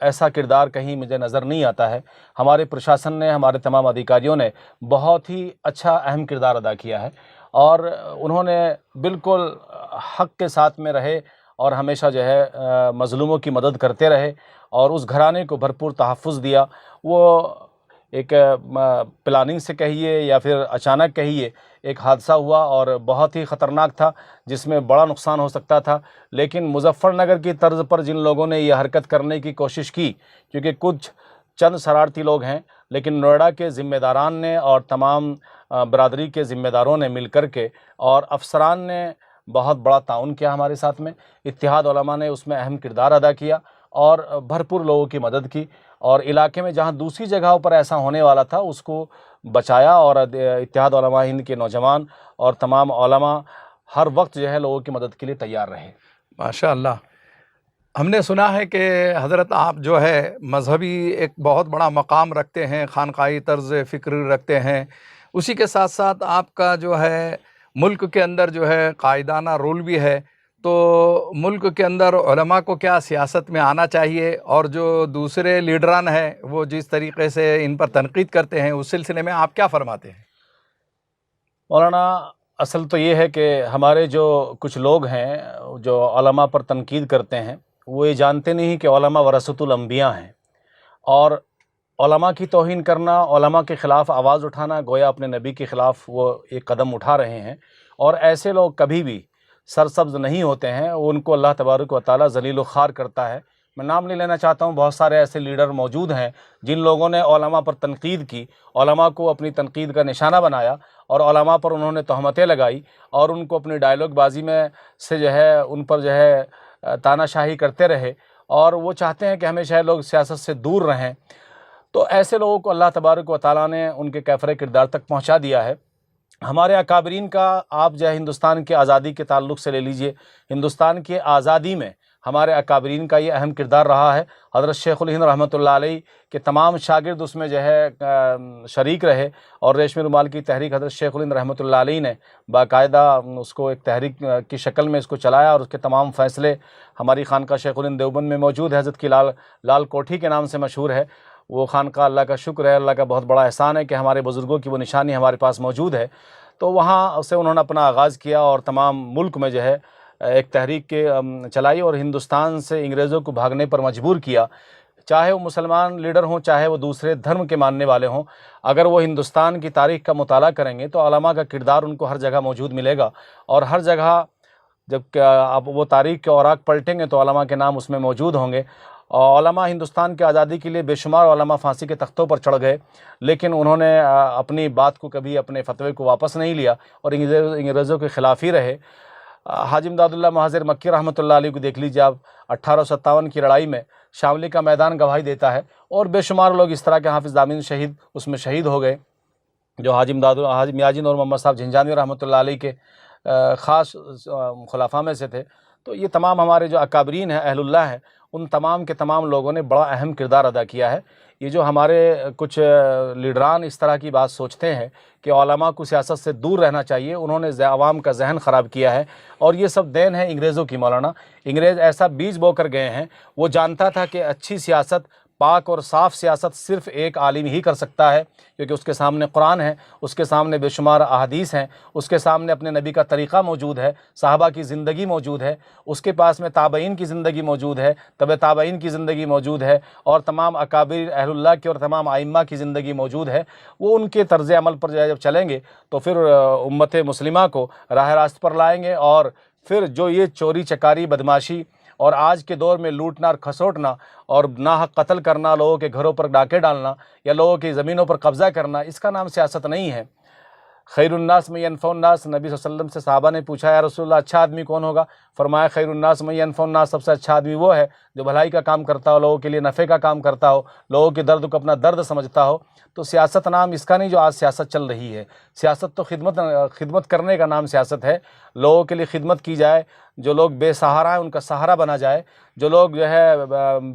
ایسا کردار کہیں مجھے نظر نہیں آتا ہے۔ ہمارے پرشاسن نے، ہمارے تمام ادھیکاریوں نے بہت ہی اچھا اہم کردار ادا کیا ہے، اور انہوں نے بالکل حق کے ساتھ میں رہے اور ہمیشہ جو ہے مظلوموں کی مدد کرتے رہے، اور اس گھرانے کو بھرپور تحفظ دیا۔ وہ ایک پلاننگ سے کہیے یا پھر اچانک کہیے، ایک حادثہ ہوا اور بہت ہی خطرناک تھا، جس میں بڑا نقصان ہو سکتا تھا، لیکن مظفر نگر کی طرز پر جن لوگوں نے یہ حرکت کرنے کی کوشش کی، کیونکہ کچھ چند شرارتی لوگ ہیں، لیکن نوئیڈا کے ذمہ داران نے اور تمام برادری کے ذمہ داروں نے مل کر کے اور افسران نے بہت بڑا تعاون کیا ہمارے ساتھ میں۔ اتحاد علماء نے اس میں اہم کردار ادا کیا اور بھرپور لوگوں کی مدد کی، اور علاقے میں جہاں دوسری جگہوں پر ایسا ہونے والا تھا اس کو بچایا، اور اتحاد علماء ہند کے نوجوان اور تمام علماء ہر وقت جو ہے لوگوں کی مدد کے لیے تیار رہے۔ ماشاء اللہ۔ ہم نے سنا ہے کہ حضرت آپ جو ہے مذہبی ایک بہت بڑا مقام رکھتے ہیں، خانقاہی طرز فکر رکھتے ہیں، اسی کے ساتھ ساتھ آپ کا جو ہے ملک کے اندر جو ہے قائدانہ رول بھی ہے۔ تو ملک کے اندر علماء کو کیا سیاست میں آنا چاہیے، اور جو دوسرے لیڈران ہیں وہ جس طریقے سے ان پر تنقید کرتے ہیں، اس سلسلے میں آپ کیا فرماتے ہیں؟ مولانا، اصل تو یہ ہے کہ ہمارے جو کچھ لوگ ہیں جو علماء پر تنقید کرتے ہیں، وہ یہ جانتے نہیں کہ علماء ورثۃ الانبیاء ہیں، اور علماء کی توہین کرنا، علماء کے خلاف آواز اٹھانا گویا اپنے نبی کے خلاف وہ ایک قدم اٹھا رہے ہیں، اور ایسے لوگ کبھی بھی سرسبز نہیں ہوتے ہیں، ان کو اللہ تبارک و تعالیٰ ذلیل و خوار کرتا ہے۔ میں نام نہیں لینا چاہتا ہوں، بہت سارے ایسے لیڈر موجود ہیں جن لوگوں نے علماء پر تنقید کی، علماء کو اپنی تنقید کا نشانہ بنایا، اور علماء پر انہوں نے تہمتیں لگائی، اور ان کو اپنی ڈائیلاگ بازی میں سے جو ہے ان پر جو ہے تانا شاہی کرتے رہے، اور وہ چاہتے ہیں کہ ہمیشہ لوگ سیاست سے دور رہیں۔ تو ایسے لوگوں کو اللہ تبارک و تعالیٰ نے ان کے کیفر کردار تک پہنچا دیا ہے۔ ہمارے اکابرین کا آپ جو ہے ہندوستان کی آزادی کے تعلق سے لے لیجئے، ہندوستان کی آزادی میں ہمارے اکابرین کا یہ اہم کردار رہا ہے۔ حضرت شیخ الہند رحمۃ اللہ علیہ کے تمام شاگرد اس میں جو ہے شریک رہے، اور ریشمی رومال کی تحریک حضرت شیخ الہند رحمۃ اللہ علیہ نے باقاعدہ اس کو ایک تحریک کی شکل میں اس کو چلایا، اور اس کے تمام فیصلے ہماری خانقاہ شیخ الہند دیوبند میں موجود ہے، حضرت کی لال کوٹھی کے نام سے مشہور ہے وہ خانقاہ۔ اللہ کا شکر ہے، اللہ کا بہت بڑا احسان ہے کہ ہمارے بزرگوں کی وہ نشانی ہمارے پاس موجود ہے۔ تو وہاں سے انہوں نے اپنا آغاز کیا، اور تمام ملک میں جو ہے ایک تحریک کے چلائی، اور ہندوستان سے انگریزوں کو بھاگنے پر مجبور کیا، چاہے وہ مسلمان لیڈر ہوں، چاہے وہ دوسرے دھرم کے ماننے والے ہوں۔ اگر وہ ہندوستان کی تاریخ کا مطالعہ کریں گے تو علماء کا کردار ان کو ہر جگہ موجود ملے گا، اور ہر جگہ جب کہ آپ وہ تاریخ کے اوراق پلٹیں گے تو علماء کے نام اس میں موجود ہوں گے۔ اور علماء ہندوستان کی آزادی کے لیے بے شمار علماء پھانسی کے تختوں پر چڑھ گئے، لیکن انہوں نے اپنی بات کو کبھی، اپنے فتوے کو واپس نہیں لیا، اور انگریزوں کے خلاف ہی رہے۔ حاجی امداد اللہ مہاجر مکی رحمۃ اللہ علیہ کو دیکھ لیجیے آپ، 1857 کی لڑائی میں شاملی کا میدان گواہی دیتا ہے، اور بے شمار لوگ اس طرح کے حافظ دامن شہید اس میں شہید ہو گئے، جو حاجی میاجی نور محمد صاحب جھنجھانوی رحمۃ اللہ علیہ کے خاص خلفاء میں سے تھے۔ تو یہ تمام ہمارے جو اکابرین ہیں، اہل اللہ ہیں، ان تمام کے تمام لوگوں نے بڑا اہم کردار ادا کیا ہے۔ یہ جو ہمارے کچھ لیڈران اس طرح کی بات سوچتے ہیں کہ علماء کو سیاست سے دور رہنا چاہیے، انہوں نے عوام کا ذہن خراب کیا ہے، اور یہ سب دین ہے انگریزوں کی۔ مولانا، انگریز ایسا بیج بو کر گئے ہیں، وہ جانتا تھا کہ اچھی سیاست، پاک اور صاف سیاست صرف ایک عالم ہی کر سکتا ہے، کیونکہ اس کے سامنے قرآن ہے، اس کے سامنے بے شمار احادیث ہیں، اس کے سامنے اپنے نبی کا طریقہ موجود ہے، صحابہ کی زندگی موجود ہے، اس کے پاس میں تابعین کی زندگی موجود ہے، تبع تابعین کی زندگی موجود ہے، اور تمام اکابر اہل اللہ کی اور تمام ائمہ کی زندگی موجود ہے۔ وہ ان کے طرز عمل پر جب چلیں گے تو پھر امت مسلمہ کو راہ راست پر لائیں گے، اور پھر جو یہ چوری چکاری، بدماشی، اور آج کے دور میں لوٹنا اور کھسوٹنا اور ناحق قتل کرنا، لوگوں کے گھروں پر ڈاکے ڈالنا یا لوگوں کی زمینوں پر قبضہ کرنا، اس کا نام سیاست نہیں ہے۔ خیر الناس من ینفع الناس، نبی صلی اللہ علیہ وسلم سے صحابہ نے پوچھا یا رسول اللہ اچھا آدمی کون ہوگا؟ فرمایا خیر الناس من ینفع الناس، سب سے اچھا آدمی وہ ہے جو بھلائی کا کام کرتا ہو، لوگوں کے لیے نفع کا کام کرتا ہو، لوگوں کے درد کو اپنا درد سمجھتا ہو۔ تو سیاست نام اس کا نہیں جو آج سیاست چل رہی ہے۔ سیاست تو خدمت کرنے کا نام سیاست ہے، لوگوں کے لیے خدمت کی جائے، جو لوگ بے سہارا ہیں ان کا سہارا بنا جائے، جو لوگ جو ہے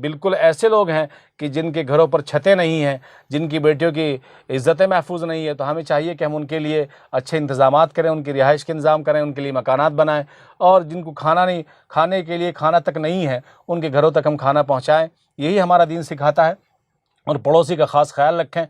بالکل ایسے لوگ ہیں کہ جن کے گھروں پر چھتیں نہیں ہیں، جن کی بیٹیوں کی عزتیں محفوظ نہیں ہے، تو ہمیں چاہیے کہ ہم ان کے لیے اچھے انتظامات کریں، ان کی رہائش کے انتظام کریں، ان کے لیے مکانات بنائیں، اور جن کو کھانے کے لیے کھانا تک نہیں ہے ان کے گھروں گھروں تک ہم کھانا پہنچائیں، یہی ہمارا دین سکھاتا ہے۔ اور پڑوسی کا خاص خیال رکھیں۔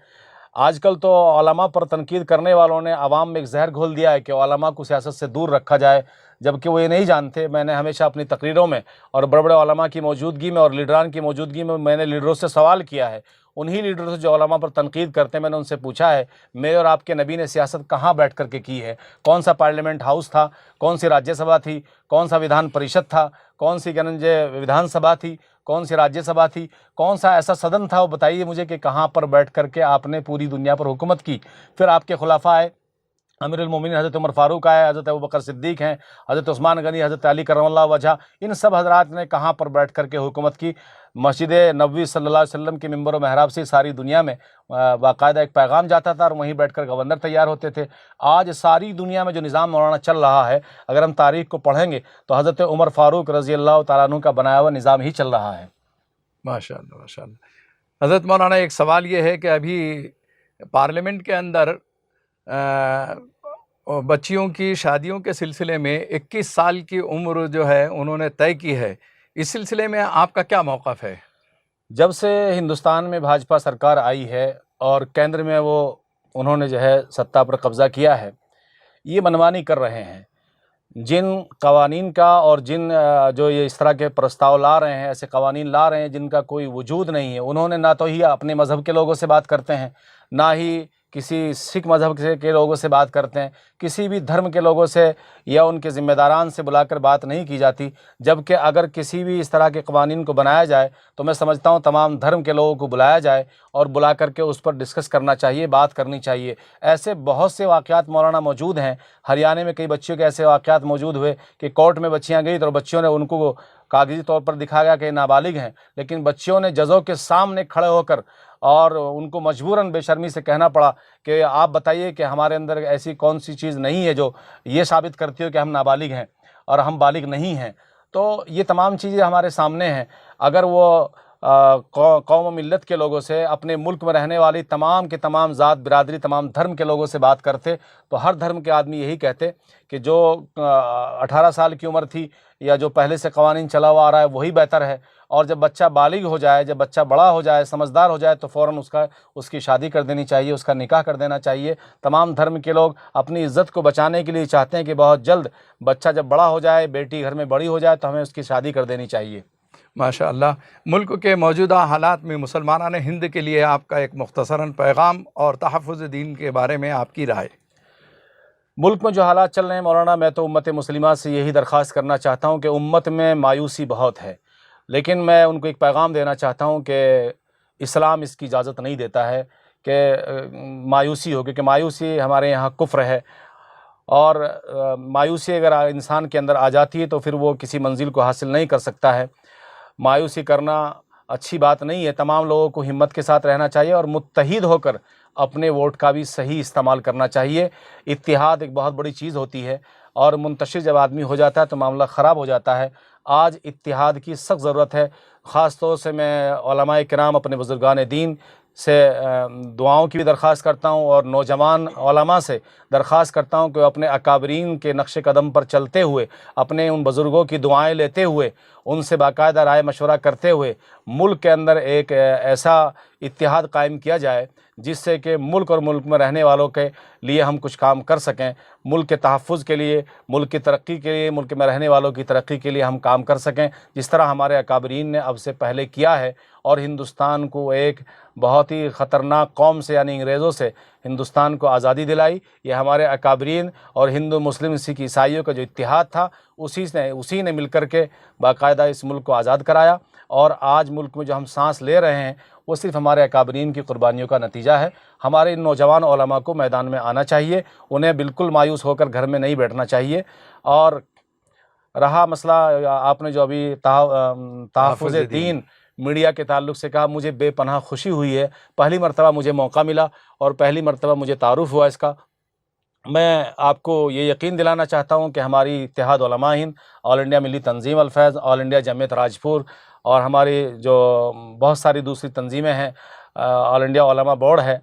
آج کل تو علماء پر تنقید کرنے والوں نے عوام میں ایک زہر گھول دیا ہے کہ علماء کو سیاست سے دور رکھا جائے، جبکہ وہ یہ نہیں جانتے۔ میں نے ہمیشہ اپنی تقریروں میں اور بڑے بڑے علماء کی موجودگی میں اور لیڈران کی موجودگی میں نے لیڈروں سے سوال کیا ہے، انہی لیڈروں سے جو علماء پر تنقید کرتے ہیں، میں نے ان سے پوچھا ہے میرے اور آپ کے نبی نے سیاست کہاں بیٹھ کر کے کی ہے؟ کون سا پارلیمنٹ ہاؤس تھا؟ کون سی راجیہ سبھا تھی؟ کون سا ودھان پریشد تھا؟ کون سی ودھان سبھا تھی؟ کون سی راجیہ سبھا تھی؟ کون سا ایسا صدن تھا؟ وہ بتائیے مجھے کہ کہاں پر بیٹھ کر کے آپ نے پوری دنیا پر حکومت کی۔ پھر آپ کے خلفاء آئے، امیر المومنین حضرت عمر فاروق آئے، حضرت ابوبکر صدیق ہیں، حضرت عثمان غنی، حضرت علی کرم اللہ وجہ، ان سب حضرات نے کہاں پر بیٹھ کر کے حکومت کی؟ مسجد نبوی صلی اللہ علیہ وسلم کے ممبر و محراب سے ساری دنیا میں باقاعدہ ایک پیغام جاتا تھا اور وہیں بیٹھ کر گورنر تیار ہوتے تھے۔ آج ساری دنیا میں جو نظام مولانا چل رہا ہے، اگر ہم تاریخ کو پڑھیں گے تو حضرت عمر فاروق رضی اللہ تعالیٰ عنہ کا بنایا ہوا نظام ہی چل رہا ہے۔ ماشاء اللہ ماشاء اللہ۔ حضرت مولانا ایک سوال یہ ہے کہ ابھی پارلیمنٹ کے اندر بچیوں کی شادیوں کے سلسلے میں 21 سال کی عمر جو ہے انہوں نے طے کی ہے، اس سلسلے میں آپ کا کیا موقف ہے؟ جب سے ہندوستان میں بھاجپا سرکار آئی ہے اور کیندر میں انہوں نے جو ہے ستہ پر قبضہ کیا ہے، یہ منمانی کر رہے ہیں۔ جن قوانین کا اور جن جو یہ اس طرح کے پرستاؤ لا رہے ہیں، ایسے قوانین لا رہے ہیں جن کا کوئی وجود نہیں ہے، انہوں نے نہ تو ہی اپنے مذہب کے لوگوں سے بات کرتے ہیں، نہ ہی کسی سکھ مذہب کے لوگوں سے بات کرتے ہیں، کسی بھی دھرم کے لوگوں سے یا ان کے ذمہ داران سے بلا کر بات نہیں کی جاتی۔ جبکہ اگر کسی بھی اس طرح کے قوانین کو بنایا جائے تو میں سمجھتا ہوں تمام دھرم کے لوگوں کو بلایا جائے اور بلا کر کے اس پر ڈسکس کرنا چاہیے، بات کرنی چاہیے۔ ایسے بہت سے واقعات مولانا موجود ہیں۔ ہریانہ میں کئی بچیوں کے ایسے واقعات موجود ہوئے کہ کورٹ میں بچیاں گئی تو بچیوں نے ان کو کاغذی طور پر دکھا گیا کہ نابالغ ہیں، لیکن بچیوں نے ججوں کے سامنے کھڑے ہو کر اور ان کو مجبوراً بے شرمی سے کہنا پڑا کہ آپ بتائیے کہ ہمارے اندر ایسی کون سی چیز نہیں ہے جو یہ ثابت کرتی ہو کہ ہم نابالغ ہیں اور ہم بالغ نہیں ہیں۔ تو یہ تمام چیزیں ہمارے سامنے ہیں۔ اگر وہ قوم و ملت کے لوگوں سے، اپنے ملک میں رہنے والی تمام کے تمام ذات برادری، تمام دھرم کے لوگوں سے بات کرتے تو ہر دھرم کے آدمی یہی کہتے کہ جو 18 سال کی عمر تھی یا جو پہلے سے قوانین چلا ہوا آ رہا ہے وہی بہتر ہے، اور جب بچہ بالغ ہو جائے، جب بچہ بڑا ہو جائے، سمجھدار ہو جائے تو فوراً اس کی شادی کر دینی چاہیے، اس کا نکاح کر دینا چاہیے۔ تمام دھرم کے لوگ اپنی عزت کو بچانے کے لیے چاہتے ہیں کہ بہت جلد بچہ جب بڑا ہو جائے، بیٹی گھر میں بڑی ہو جائے تو ہمیں اس کی شادی کر دینی چاہیے۔ ماشاء اللہ۔ ملک کے موجودہ حالات میں مسلمانان ہند کے لیے آپ کا ایک مختصراً پیغام اور تحفظ دین کے بارے میں آپ کی رائے۔ ملک میں جو حالات چل رہے ہیں مولانا، میں تو امت مسلمہ سے یہی درخواست کرنا چاہتا ہوں کہ امت میں مایوسی بہت ہے، لیکن میں ان کو ایک پیغام دینا چاہتا ہوں کہ اسلام اس کی اجازت نہیں دیتا ہے کہ مایوسی ہو، کیونکہ مایوسی ہمارے یہاں کفر ہے، اور مایوسی اگر انسان کے اندر آ جاتی ہے تو پھر وہ کسی منزل کو حاصل نہیں کر سکتا ہے۔ مایوسی کرنا اچھی بات نہیں ہے۔ تمام لوگوں کو ہمت کے ساتھ رہنا چاہیے اور متحد ہو کر اپنے ووٹ کا بھی صحیح استعمال کرنا چاہیے۔ اتحاد ایک بہت بڑی چیز ہوتی ہے، اور منتشر جب آدمی ہو جاتا ہے تو معاملہ خراب ہو جاتا ہے۔ آج اتحاد کی سخت ضرورت ہے۔ خاص طور سے میں علماء کرام، اپنے بزرگان دین سے دعاؤں کی بھی درخواست کرتا ہوں، اور نوجوان علماء سے درخواست کرتا ہوں کہ اپنے اکابرین کے نقش قدم پر چلتے ہوئے، اپنے ان بزرگوں کی دعائیں لیتے ہوئے، ان سے باقاعدہ رائے مشورہ کرتے ہوئے ملک کے اندر ایک ایسا اتحاد قائم کیا جائے جس سے کہ ملک اور ملک میں رہنے والوں کے لیے ہم کچھ کام کر سکیں، ملک کے تحفظ کے لیے، ملک کی ترقی کے لیے، ملک میں رہنے والوں کی ترقی کے لیے ہم کام کر سکیں، جس طرح ہمارے اکابرین نے اب سے پہلے کیا ہے، اور ہندوستان کو ایک بہت ہی خطرناک قوم سے یعنی انگریزوں سے ہندوستان کو آزادی دلائی۔ یہ ہمارے اکابرین اور ہندو مسلم سکھ عیسائیوں کا جو اتحاد تھا، اسی نے مل کر کے باقاعدہ اس ملک کو آزاد کرایا، اور آج ملک میں جو ہم سانس لے رہے ہیں وہ صرف ہمارے اکابرین کی قربانیوں کا نتیجہ ہے۔ ہمارے ان نوجوان علماء کو میدان میں آنا چاہیے، انہیں بالکل مایوس ہو کر گھر میں نہیں بیٹھنا چاہیے۔ اور رہا مسئلہ آپ نے جو ابھی تحفظ دین میڈیا کے تعلق سے کہا، مجھے بے پناہ خوشی ہوئی ہے۔ پہلی مرتبہ مجھے موقع ملا اور پہلی مرتبہ مجھے تعارف ہوا اس کا۔ میں آپ کو یہ یقین دلانا چاہتا ہوں کہ ہماری اتحاد علماء ہند، آل انڈیا ملی تنظیم الفیض، آل انڈیا جمعیت راجپور، اور ہماری جو بہت ساری دوسری تنظیمیں ہیں، آل انڈیا علماء بورڈ ہے،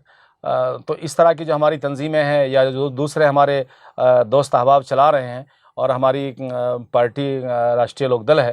تو اس طرح کی جو ہماری تنظیمیں ہیں یا جو دوسرے ہمارے دوست احباب چلا رہے ہیں، اور ہماری پارٹی راشٹریہ لوک دل ہے،